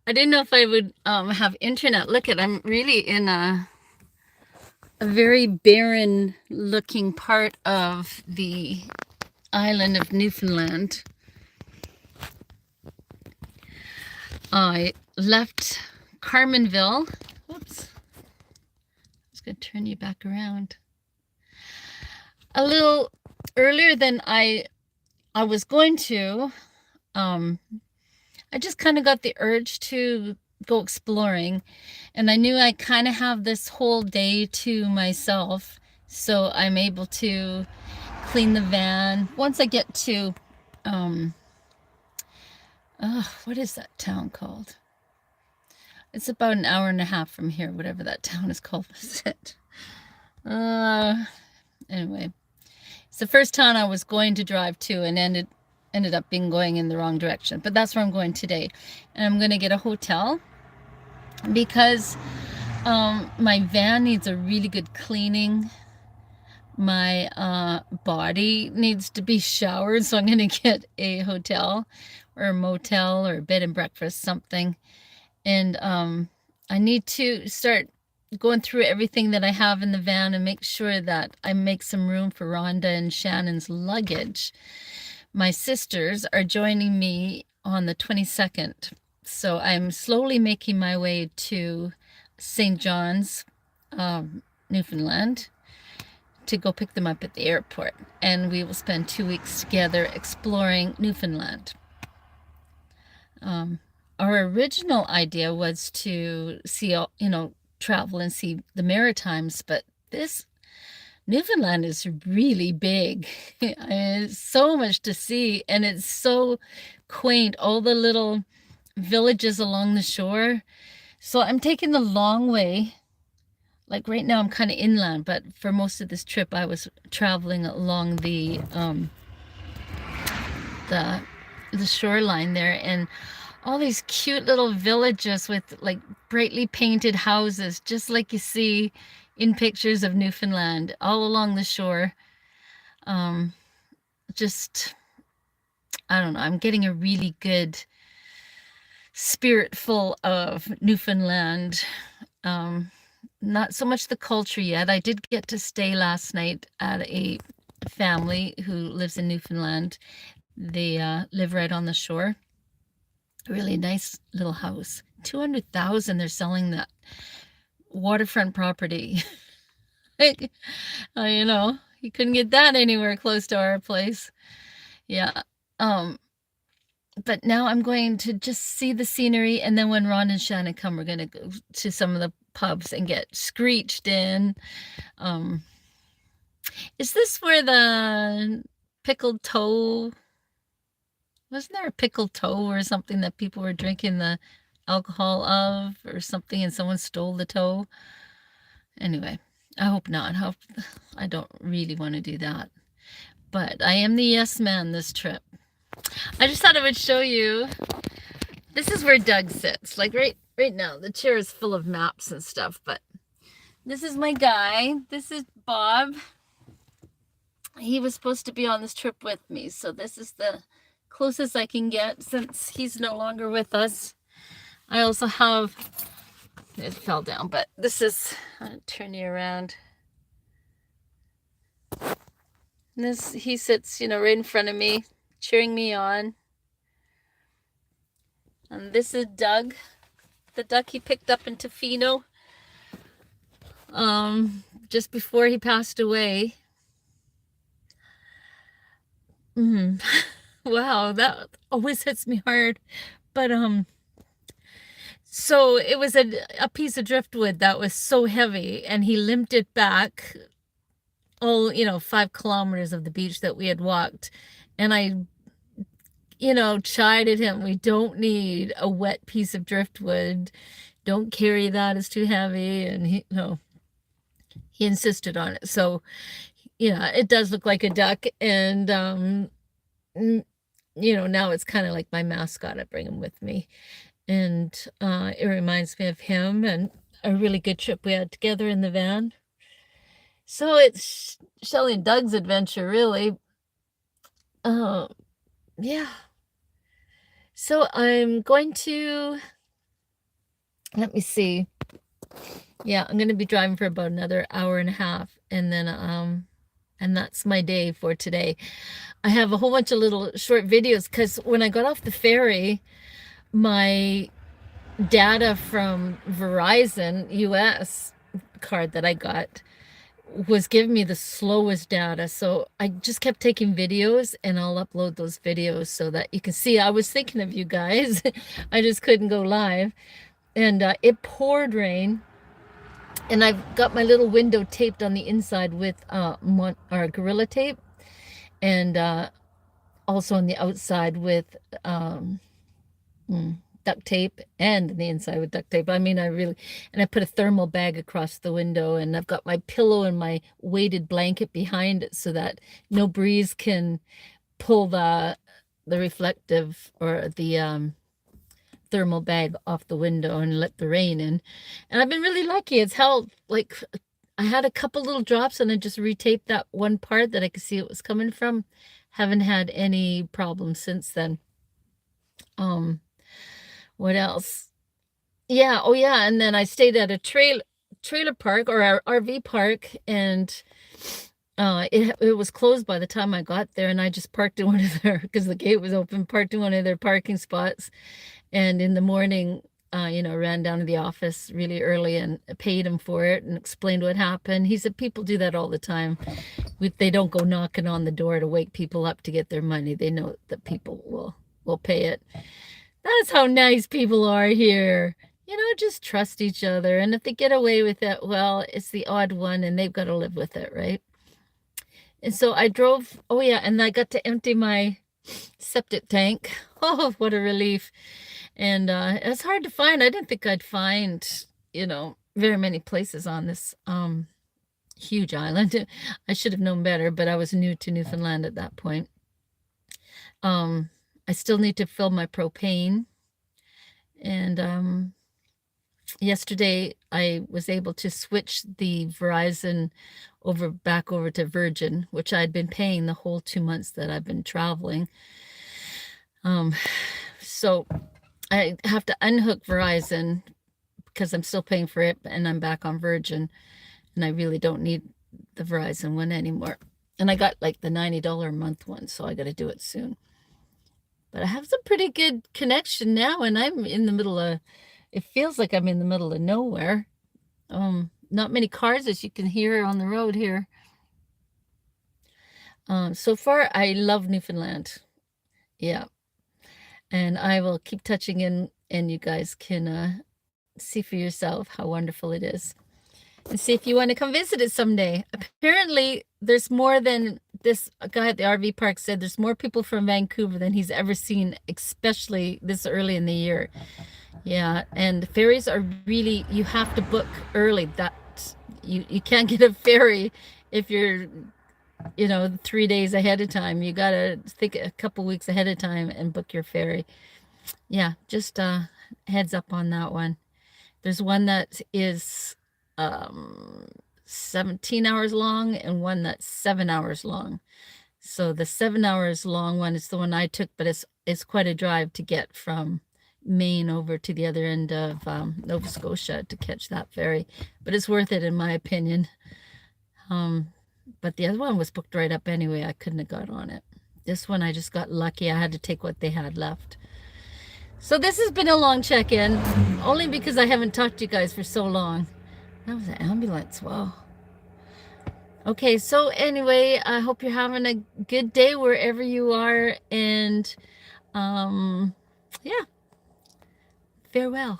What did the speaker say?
I didn't know if I would have internet. Look at, I'm really in a very barren looking part of the island of Newfoundland. I left Carmenville. Whoops. I was going to turn you back around. A little earlier than I was going to. I just kind of got the urge to go exploring, and I knew I kind of have this whole day to myself, so I'm able to clean the van once I get to what is that town called? It's about an hour and a half from here, whatever that town is called. Was it? Anyway, it's the first town I was going to drive to, and ended up being going in the wrong direction. But that's where I'm going today, and I'm going to get a hotel because my van needs a really good cleaning. My body needs to be showered, so I'm going to get a hotel or a motel or a bed and breakfast, something. And I need to start going through everything that I have in the van and make sure that I make some room for Rhonda and Shannon's luggage. My sisters are joining me on the 22nd, so I'm slowly making my way to St. John's, Newfoundland, to go pick them up at the airport, and we will spend 2 weeks together exploring Newfoundland. Our original idea was to see, travel and see the Maritimes, but this Newfoundland is really big. It's so much to see, and it's so quaint, all the little villages along the shore. So I'm taking the long way. Like right now I'm kind of inland, but for most of this trip I was traveling along the shoreline there, and all these cute little villages with like brightly painted houses, just like you see in pictures of Newfoundland, all along the shore. Just, I don't know, I'm getting a really good spirit full of Newfoundland. Not so much the culture yet. I did get to stay last night at a family who lives in Newfoundland. They live right on the shore. Really nice little house. 200,000 they're selling that waterfront property. You couldn't get that anywhere close to our place. Yeah. But now I'm going to just see the scenery, and then when Ron and Shannon come, we're going to go to some of the pubs and get screeched in. Is this where the pickled toe, wasn't there a pickled toe or something that people were drinking the alcohol of or something, and someone stole the toe? Anyway, I hope not. I don't really want to do that. But I am the yes man this trip. I just thought I would show you. This is where Doug sits. Like right now, the chair is full of maps and stuff, but this is my guy. This is Bob. He was supposed to be on this trip with me, so this is the closest I can get since he's no longer with us. I also have, it fell down, but this is, I'll turn you around. He sits, right in front of me, cheering me on. And this is Doug, the duck he picked up in Tofino, just before he passed away. Wow, that always hits me hard. But so it was a piece of driftwood that was so heavy, and he limped it back 5 kilometers of the beach that we had walked, and I chided him. We don't need a wet piece of driftwood. Don't carry that, it's too heavy. And he insisted on it. So it does look like a duck, and now it's kind of like my mascot. I bring him with me, and it reminds me of him and a really good trip we had together in the van. So it's Shelly and Doug's adventure, really. Yeah. So I'm going to let me see. Yeah, I'm going to be driving for about another hour and a half, and then and that's my day for today. I have a whole bunch of little short videos because when I got off the ferry, my data from Verizon US card that I got was giving me the slowest data. So I just kept taking videos, and I'll upload those videos so that you can see. I was thinking of you guys. I just couldn't go live. And it poured rain. And I've got my little window taped on the inside with Gorilla Tape, and also on the outside with duct tape, and the inside with duct tape. I mean, and I put a thermal bag across the window, and I've got my pillow and my weighted blanket behind it so that no breeze can pull the reflective or the thermal bag off the window and let the rain in. And I've been really lucky. It's held. Like, I had a couple little drops, and I just retaped that one part that I could see it was coming from. Haven't had any problems since then. What else? Yeah, oh yeah, and then I stayed at a trailer park, or our RV park, and it was closed by the time I got there, and I just parked in one of their, because the gate was open, parked in one of their parking spots. And in the morning, ran down to the office really early and paid him for it and explained what happened. He said people do that all the time. They don't go knocking on the door to wake people up to get their money. They know that people will pay it. That's how nice people are here. Just trust each other. And if they get away with it, well, it's the odd one, and they've got to live with it, right? And so I drove, oh yeah, and I got to empty my septic tank. Oh, what a relief. And it's hard to find. I didn't think I'd find, very many places on this huge island. I should have known better, but I was new to Newfoundland at that point. I still need to fill my propane. And yesterday I was able to switch the Verizon back over to Virgin, which I'd been paying the whole 2 months that I've been traveling. So I have to unhook Verizon because I'm still paying for it, and I'm back on Virgin, and I really don't need the Verizon one anymore. And I got like the $90 a month one, so I got to do it soon. But I have some pretty good connection now, and I'm in the middle of, it feels like I'm in the middle of nowhere. Not many cars, as you can hear on the road here. So far, I love Newfoundland. Yeah. And I will keep touching in, and you guys can see for yourself how wonderful it is. And see if you want to come visit it someday. Apparently, there's more than this guy at the RV park said, there's more people from Vancouver than he's ever seen, especially this early in the year. Yeah, and ferries are really, you have to book early. That you can't get a ferry if you're 3 days ahead of time. You gotta think a couple weeks ahead of time and book your ferry. Yeah, just heads up on that one. There's one that is 17 hours long, and one that's 7 hours long. So the 7 hours long one is the one I took, but it's quite a drive to get from Maine over to the other end of Nova Scotia to catch that ferry, but it's worth it in my opinion. But the other one was booked right up anyway. I couldn't have got on it. This one I just got lucky. I had to take what they had left. So this has been a long check-in, only because I haven't talked to you guys for so long. That was an ambulance. Wow. Okay, so anyway, I hope you're having a good day wherever you are, and yeah, farewell.